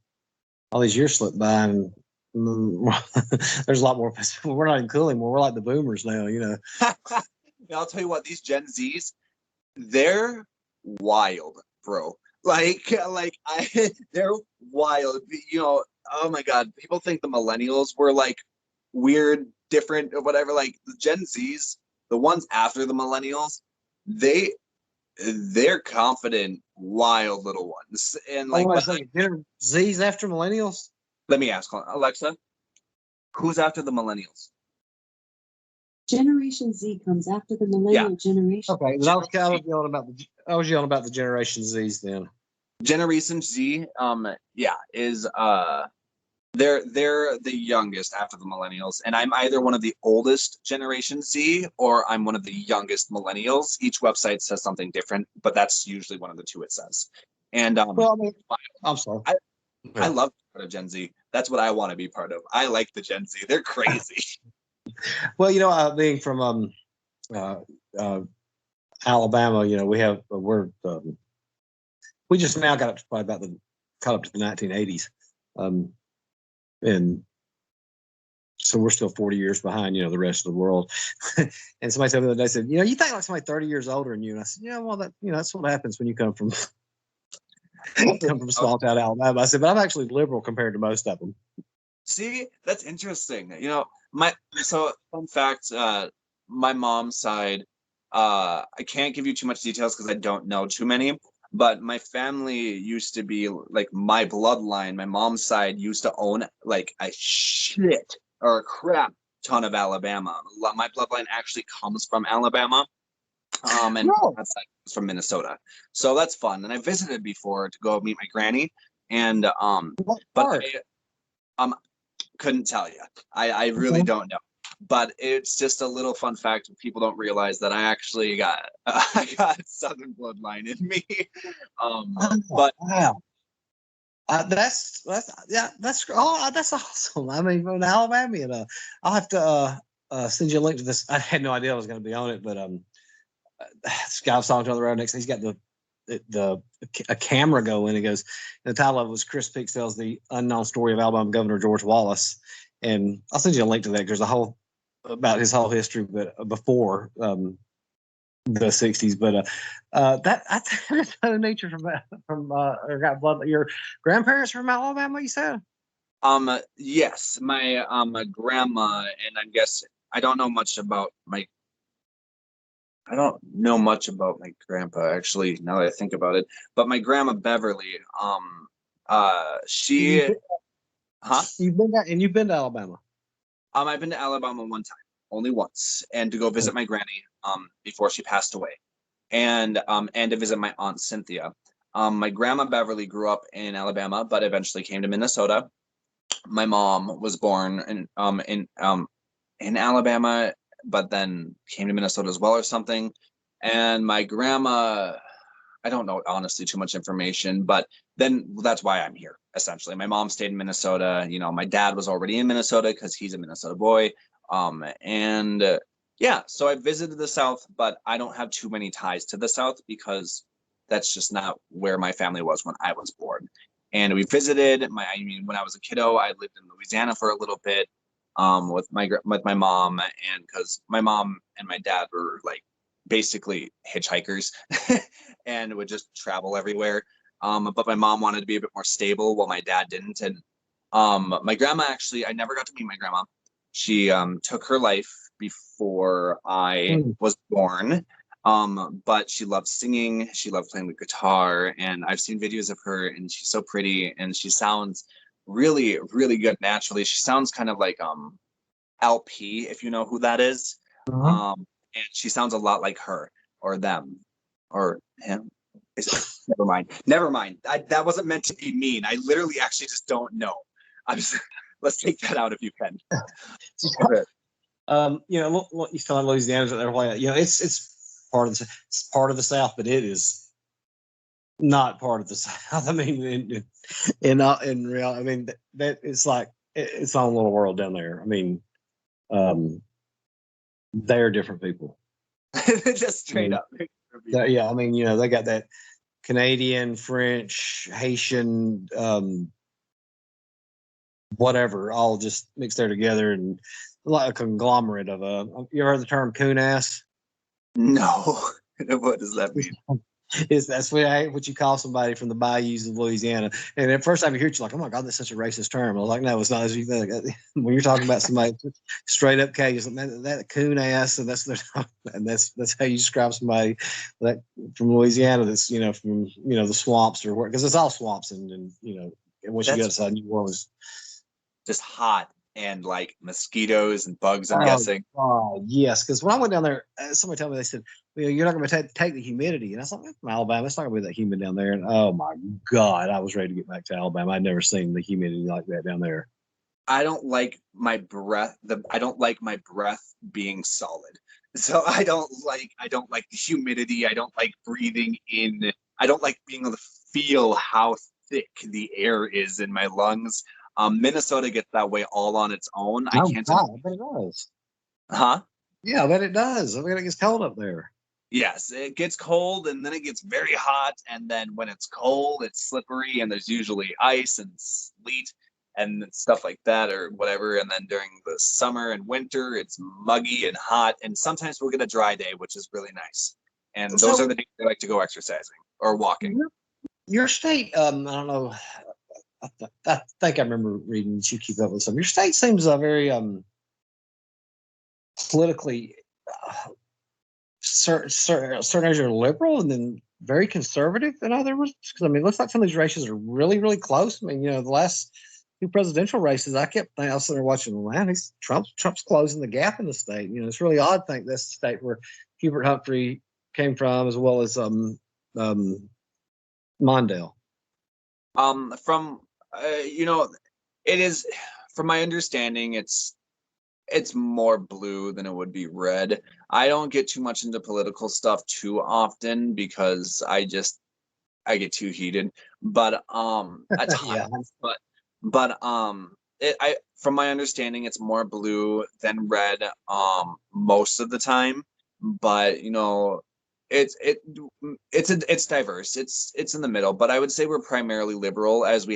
all these years slipped by, and there's a lot more. We're not even cool anymore. We're like the boomers now, I'll tell you what, these Gen Zs, they're wild, bro. They're wild. Oh my God, people think the millennials were like weird, different, or whatever. Like the Gen Zs, the ones after the millennials, they're confident, wild little ones. And like, Z's after millennials. Let me ask Alexa, who's after the millennials? Generation Z comes after the millennial generation. Okay, I was yelling about the Generation Z's then. Generation Z, is they're the youngest after the millennials, and I'm either one of the oldest Generation Z or I'm one of the youngest millennials. Each website says something different, but that's usually one of the two it says. And I'm sorry. I love part of Gen Z. That's what I want to be part of. I like the Gen Z. They're crazy. Well, being from Alabama, we just now got up to probably caught up to the 1980s, and so we're still 40 years behind, the rest of the world. And somebody said the other day, said, you think like somebody 30 years older than you, and I said, well, that's what happens when you come from small town Alabama. I said, but I'm actually liberal compared to most of them. See, that's interesting. Fun fact, my mom's side, I can't give you too much details because I don't know too many, but my family used to be like my bloodline. My mom's side used to own like a shit or a crap ton of Alabama. My bloodline actually comes from Alabama. And that's from Minnesota. So that's fun. And I visited before to go meet my granny. And couldn't tell you. I really don't know. But it's just a little fun fact. People don't realize that I actually got Southern bloodline in me. But wow. That's awesome. I mean, from Alabama, and I'll have to send you a link to this. I had no idea I was going to be on it, but this guy I was talking to on the road next. He's got a camera going. He goes, the title of it was Chris Peak tells the unknown story of Alabama Governor George Wallace, and I'll send you a link to that. There's a whole about his whole history, but before the 60s. But that's nature from or got blood. Your grandparents from Alabama, you said? Yes, my grandma, and I guess I don't know much about my I don't know much about my grandpa, actually, now that I think about it. But my grandma Beverly, You've she, been, huh? you've been to Alabama. I've been to Alabama one time, only once, and to go visit my granny, before she passed away, and to visit my aunt Cynthia. My grandma Beverly grew up in Alabama, but eventually came to Minnesota. My mom was born in Alabama, but then came to Minnesota as well or something. And my grandma, I don't know honestly too much information, but then that's why I'm here essentially. My mom stayed in Minnesota. You know, my dad was already in Minnesota because he's a Minnesota boy. And Yeah, so I visited the South, but I don't have too many ties to the South because that's just not where my family was when I was born. And we visited I mean, when I was a kiddo, I lived in Louisiana for a little bit, with my mom, and because my mom and my dad were like basically hitchhikers and would just travel everywhere. But my mom wanted to be a bit more stable while my dad didn't. And My grandma, actually, I never got to meet my grandma. She took her life before I Mm. was born. But she loved singing. She loved playing the guitar, and I've seen videos of her, and she's so pretty, and she sounds really, really good naturally. She sounds kind of like LP, if you know who that is. Uh-huh. And she sounds a lot like her or them or him. Is it? Never mind. Never mind. That wasn't meant to be mean. I literally actually just don't know. I'm just, let's take that out if you can. Okay. You still in Louisiana, it's part of the South, but it is not part of the South. I mean, in real, I mean that it's like its own little world down there. I mean, they're different people. Just straight up. Yeah, I mean, they got that Canadian, French, Haitian, whatever, all just mixed there together and like a conglomerate of you ever heard the term coon ass? No. What does that mean? That's what you call somebody from the bayous of Louisiana. And at first time you hear it, you're like, oh my God, that's such a racist term. I was like, no, it's not as you think. When you're talking about somebody straight up Cajun, that coon ass, and that's how you describe somebody that from Louisiana that's from the swamps or where, because it's all swamps and once you get That's outside New Orleans. just hot and like mosquitoes and bugs, I'm guessing. Oh, yes. Because when I went down there, somebody told me, they said, well, you're not going to take the humidity. And I was like, from Alabama, it's not going to be that humid down there. And oh my God, I was ready to get back to Alabama. I'd never seen the humidity like that down there. I don't like my breath. I don't like my breath being solid. So I don't like the humidity. I don't like breathing in. I don't like being able to feel how thick the air is in my lungs. Minnesota gets that way all on its own. I Oh, can't. God, I bet it does. Huh? Yeah, I bet it does. I bet it gets cold up there. Yes, it gets cold and then it gets very hot. And then when it's cold, it's slippery and there's usually ice and sleet and stuff like that or whatever. And then during the summer and winter, it's muggy and hot. And sometimes we'll get a dry day, which is really nice. And those are the days I like to go exercising or walking. Your state, I don't know. I think I remember reading that you keep up with some. Your state seems very politically certain areas are liberal and then very conservative in other words. Because I mean, it looks like some of these races are really, really close. I mean, the last two presidential races, I kept thinking, I was sitting there watching, man, Trump's closing the gap in the state. It's really odd to think that's the state where Hubert Humphrey came from, as well as Mondale. From it is, from my understanding, it's more blue than it would be red. I don't get too much into political stuff too often because I get too heated. But at times, from my understanding, it's more blue than red most of the time. But it's diverse. It's in the middle, but I would say we're primarily liberal, as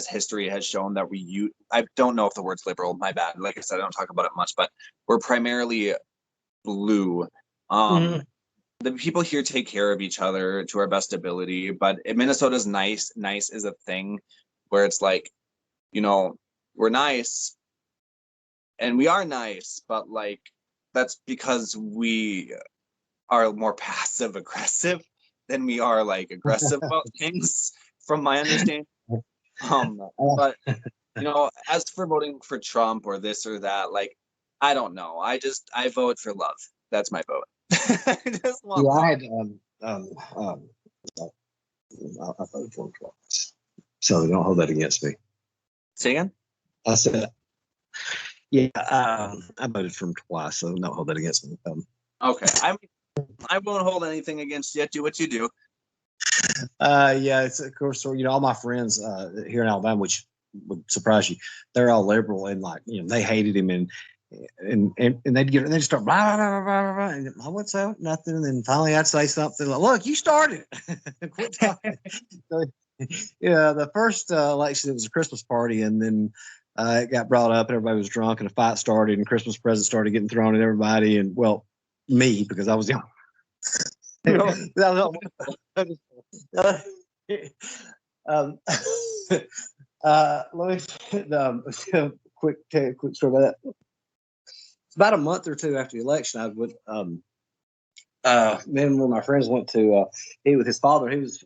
history has shown that we use. I don't know if the word's liberal. My bad. Like I said, I don't talk about it much, but we're primarily blue. Mhm. The people here take care of each other to our best ability, but Minnesota's nice. Nice is a thing where it's like, we're nice and we are nice, but like that's because we are more passive aggressive than we are like aggressive about things, from my understanding. But as for voting for Trump or this or that, like, I don't know. I vote for love. That's my vote. I just want Yeah, love. I had I voted for him twice, so don't hold that against me. Say again? I said, yeah, I voted for him twice, so don't hold that against me. Okay. I won't hold anything against you. Do what you do. Yeah, it's of course, all my friends here in Alabama, which would surprise you, they're all liberal and like they hated him and they'd just start blah, blah, blah, blah, blah, and what's up, nothing, and then finally I'd say something like, "Look, you started it." Quit talking. So, yeah, the first election, it was a Christmas party, and then it got brought up, and everybody was drunk, and a fight started, and Christmas presents started getting thrown at everybody, and well, me because I was young. um, let me quick story about that. It's about a month or two after the election. I would me and one of my friends went to eat with his father. His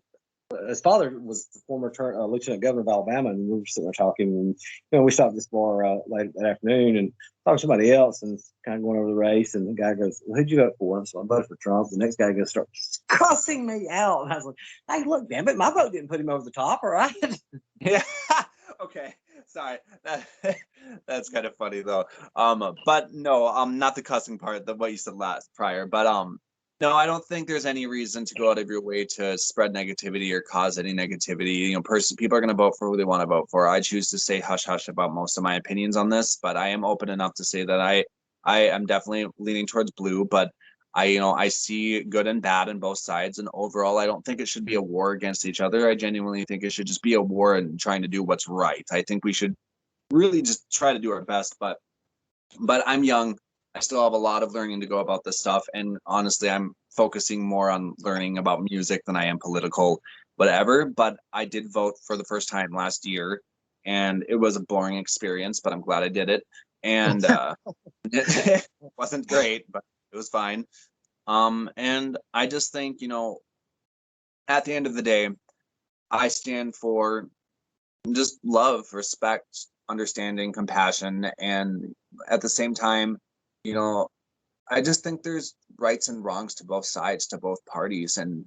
father was the former lieutenant governor of Alabama, and we were sitting there talking. And we stopped at this bar late that afternoon and talked to somebody else, and kind of going over the race. And the guy goes, well, "Who'd you vote for?" And so I voted for Trump. The next guy goes, start cussing me out, and I was like, "Hey, look, damn it, my vote didn't put him over the top, all right?" Yeah. Okay. Sorry. That's kind of funny though. But no, not the cussing part, what you said last prior. But no, I don't think there's any reason to go out of your way to spread negativity or cause any negativity. People are going to vote for who they want to vote for. I choose to say hush hush about most of my opinions on this, but I am open enough to say that I am definitely leaning towards blue, but I see good and bad on both sides, and overall, I don't think it should be a war against each other. I genuinely think it should just be a war and trying to do what's right. I think we should really just try to do our best, but I'm young. I still have a lot of learning to go about this stuff, and honestly, I'm focusing more on learning about music than I am political, whatever. But I did vote for the first time last year, and it was a boring experience, but I'm glad I did it. And it wasn't great, but it was fine. And I just think, at the end of the day, I stand for just love, respect, understanding, compassion, and at the same time, I just think there's rights and wrongs to both sides, to both parties, and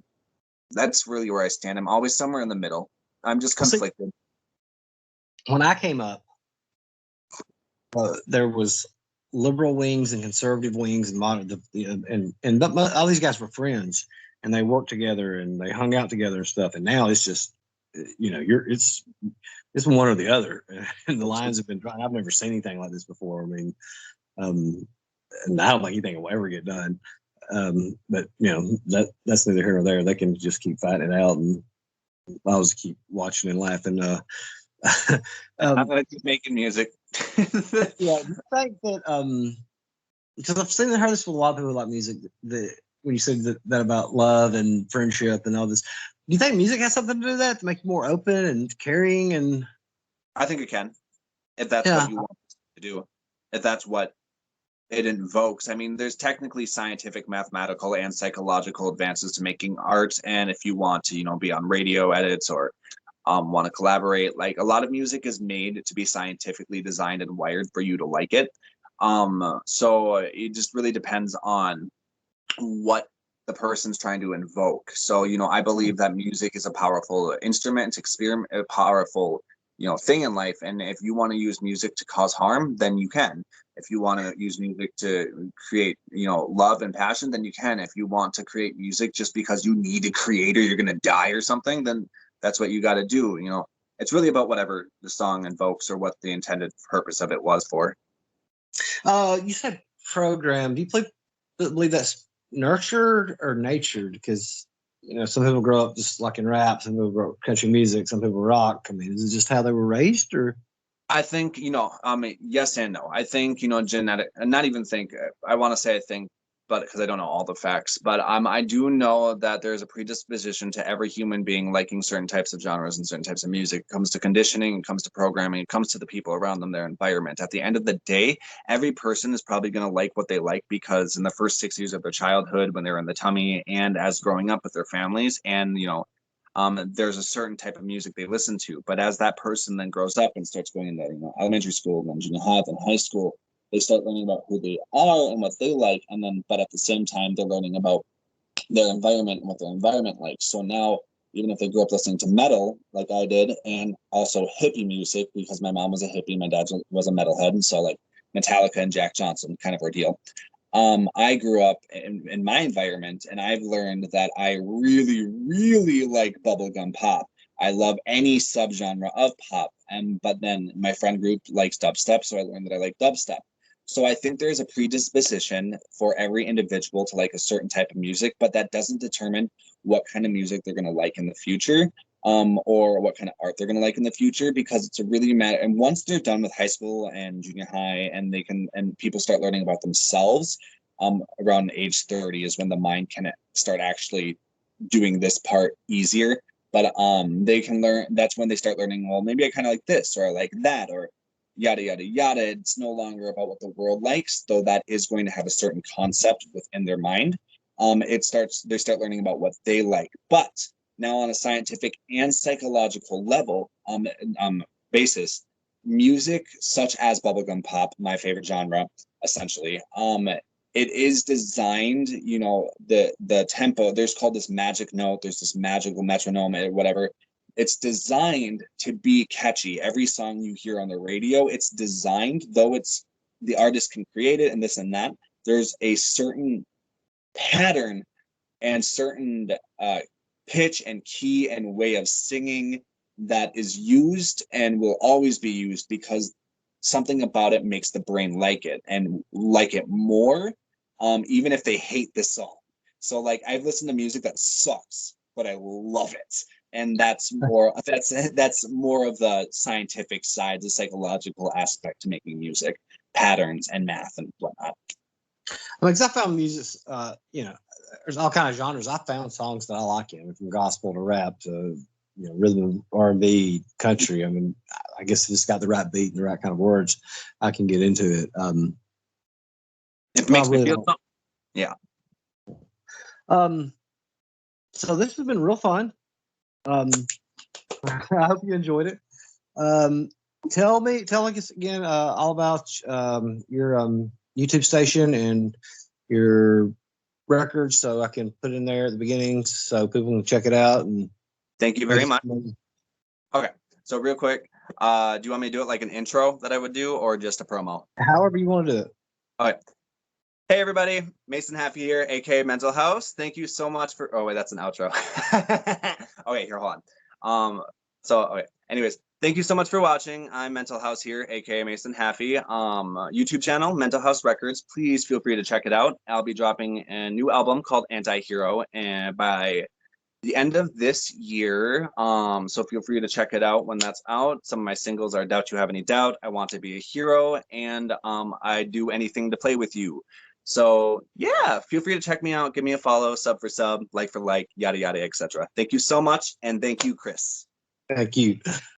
that's really where I stand. I'm always somewhere in the middle. I'm just conflicted. When I came up, there was liberal wings and conservative wings, and all these guys were friends, and they worked together and they hung out together and stuff. And now it's just, it's one or the other, and the lines have been drawn. I've never seen anything like this before. I mean, and I don't think anything will ever get done. But that's neither here nor there. They can just keep fighting it out, and I'll just keep watching and laughing. I'm gonna keep making music. Yeah, I think that because I've seen and heard this with a lot of people who like music. That when you said that about love and friendship and all this, do you think music has something to do with that, to make you more open and caring? And I think it can, if that's what you want to do, if that's what it invokes. I mean, there's technically scientific, mathematical, and psychological advances to making art, and if you want to, be on radio edits or want to collaborate, like a lot of music is made to be scientifically designed and wired for you to like it. So it just really depends on what the person's trying to invoke. So, I believe that music is a powerful instrument, a powerful, thing in life. And if you want to use music to cause harm, then you can. If you want to use music to create, love and passion, then you can. If you want to create music just because you need to create or you're going to die or something, then that's what you got to do. It's really about whatever the song invokes or what the intended purpose of it was for. You said program. Do you believe that's nurtured or natured? Because some people grow up just liking rap, some people grow up country music, some people rock. I mean, is it just how they were raised, or? I think yes and no. I think genetic, and not even think. I want to say I think but because I don't know all the facts, but I do know that there's a predisposition to every human being liking certain types of genres and certain types of music. It comes to conditioning, it comes to programming, it comes to the people around them, their environment. At the end of the day, every person is probably going to like what they like because in the first 6 years of their childhood, when they're in the tummy, and as growing up with their families, and there's a certain type of music they listen to. But as that person then grows up and starts going into elementary school, then junior high, then high school, they start learning about who they are and what they like, and then but at the same time they're learning about their environment and what their environment likes. So now, even if they grew up listening to metal like I did, and also hippie music because my mom was a hippie, my dad was a metalhead, and so like Metallica and Jack Johnson kind of ordeal. I grew up in my environment, and I've learned that I really, really like bubblegum pop. I love any subgenre of pop, but then my friend group likes dubstep, so I learned that I like dubstep. So I think there's a predisposition for every individual to like a certain type of music, but that doesn't determine what kind of music they're going to like in the future, or what kind of art they're going to like in the future, because it's a really matter. And once they're done with high school and junior high, and people start learning about themselves, around age 30 is when the mind can start actually doing this part easier. But they can learn. That's when they start learning. Well, maybe I kind of like this, or I like that, or yada, yada, yada. It's no longer about what the world likes, though that is going to have a certain concept within their mind. They start learning about what they like. But now on a scientific and psychological level basis, music such as bubblegum pop, my favorite genre, essentially, it is designed, the tempo, there's called this magic note, there's this magical metronome or whatever. It's designed to be catchy. Every song you hear on the radio, it's designed, though the artist can create it and this and that, there's a certain pattern and certain pitch and key and way of singing that is used and will always be used because something about it makes the brain like it and like it more, even if they hate this song. So like I've listened to music that sucks, but I love it. And that's more of the scientific side, the psychological aspect to making music, patterns and math and whatnot. Because I found music, there's all kind of genres. I found songs that I like, from gospel to rap to rhythm, R&B, country. I mean, I guess if it's got the right beat and the right kind of words, I can get into it. It makes me feel something. Yeah. So this has been real fun. I hope you enjoyed it. Tell us again all about your YouTube station and your records, so I can put it in there at the beginning so people can check it out. And thank you very much. Okay, so real quick, do you want me to do it like an intro that I would do, or just a promo? However you want to do it. Okay. Hey everybody, Mason Haffie here, aka Mental House. Thank you so much for. Oh wait, that's an outro. Okay, here, hold on. Okay. Anyways, thank you so much for watching. I'm Mental House here, aka Mason Haffie. YouTube channel, Mental House Records. Please feel free to check it out. I'll be dropping a new album called Anti-Hero, and by the end of this year. So feel free to check it out when that's out. Some of my singles are Doubt You Have Any Doubt, I Want to Be a Hero, and I Do Anything to Play With You. So yeah, feel free to check me out. Give me a follow, sub for sub, like for like, yada, yada, etc. Thank you so much. And thank you, Chris. Thank you.